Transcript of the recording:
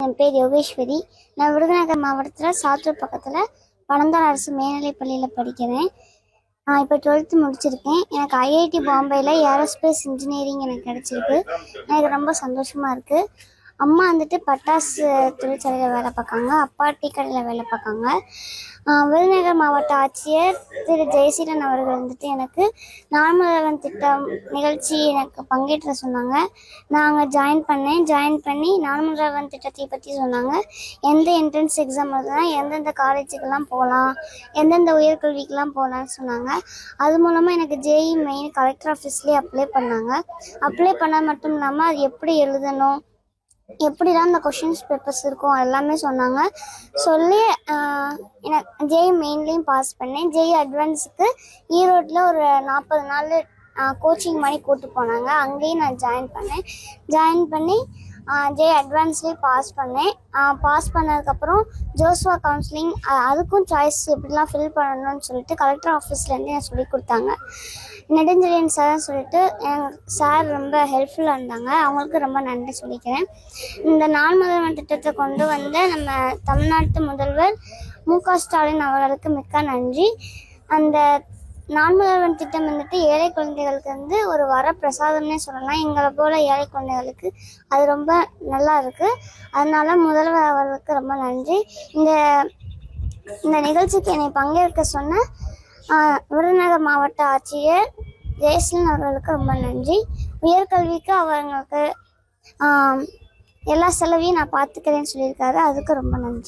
என் பேர் யோகேஸ்வரி. நான் விருதுநகர் மாவட்டத்தில் சாத்தூர் பக்கத்தில் பனந்தாள் அரசு மேல்நிலைப்பள்ளியில் படிக்கிறேன். நான் இப்போ 12th முடிச்சிருக்கேன். எனக்கு ஐஐடி பாம்பேயில் ஏரோஸ்பேஸ் இன்ஜினியரிங் எனக்கு கிடச்சிருக்கு. எனக்கு ரொம்ப சந்தோஷமாக இருக்குது. அம்மா வந்துட்டு பட்டாசு தொழிற்சாலையில் வேலை பார்க்காங்க, அப்பா டீ கடையில் வேலை பார்க்காங்க. விருதுநகர் மாவட்ட ஆட்சியர் திரு ஜெயசீலன் அவர்கள் வந்துட்டு எனக்கு நார்மல் திட்டம் நிகழ்ச்சி எனக்கு பங்கேற்ற சொன்னாங்க. நான் அங்கே ஜாயின் பண்ணி நார்மல் திட்டத்தை பற்றி சொன்னாங்க. எந்த என்ட்ரன்ஸ் எக்ஸாம் எழுதுனா எந்தெந்த காலேஜுக்கெல்லாம் போகலாம், எந்தெந்த உயர்கல்விக்கெல்லாம் போகலான்னு சொன்னாங்க. அது மூலமாக எனக்கு ஜேஇ மெயின் கலெக்டர் ஆஃபீஸ்லேயே அப்ளை பண்ணால் மட்டும் இல்லாமல் அது எப்படி எழுதணும், எப்படிலாம் அந்த கொஷின்ஸ் பேப்பர்ஸ் இருக்கும் எல்லாமே சொன்னாங்க. சொல்லி எனக்கு ஜேஇ மெயின்லேயும் பாஸ் பண்ணேன். ஜேஇ அட்வான்ஸுக்கு ஈரோட்டில் ஒரு 40 நாள் கோச்சிங் மாதிரி கூப்பிட்டு போனாங்க. அங்கேயும் நான் ஜாயின் பண்ணி ஜேஇ அட்வான்ஸ்லேயும் பாஸ் பண்ணேன். பாஸ் பண்ணதுக்கப்புறம் ஜோஸ்வா கவுன்சிலிங் அதுக்கும் சாய்ஸ் எப்படிலாம் ஃபில் பண்ணணும்னு சொல்லிட்டு கலெக்டர் ஆஃபீஸ்லேருந்து எனக்கு சொல்லி கொடுத்தாங்க. நெடுஞ்செழியன் சார் சொல்லிட்டு எங்கள் சார் ரொம்ப ஹெல்ப்ஃபுல்லாக இருந்தாங்க. அவங்களுக்கு ரொம்ப நன்றி சொல்லிக்கிறேன். இந்த நாள் முதல்வன் திட்டத்தை கொண்டு வந்த நம்ம தமிழ்நாட்டு முதல்வர் மு.க. ஸ்டாலின் அவர்களுக்கு மிக்க நன்றி. அந்த நாள் முதல்வன் திட்டம் வந்துட்டு ஏழை குழந்தைகளுக்கு ஒரு வரப்பிரசாதம்னே சொல்லலாம். எங்களை போல ஏழை குழந்தைகளுக்கு அது ரொம்ப நல்லா இருக்குது. அதனால முதல்வர் அவர்களுக்கு ரொம்ப நன்றி. இந்த நிகழ்ச்சிக்கு என்னை பங்கேற்க சொன்ன விருதுநகர் மாவட்ட ஆட்சியர் ஜெயசீலன் அவர்களுக்கு ரொம்ப நன்றி. உயர்கல்விக்கு அவங்களுக்கு எல்லா செலவையும் நான் பார்த்துக்கிறேன்னு சொல்லியிருக்காரு. அதுக்கு ரொம்ப நன்றி.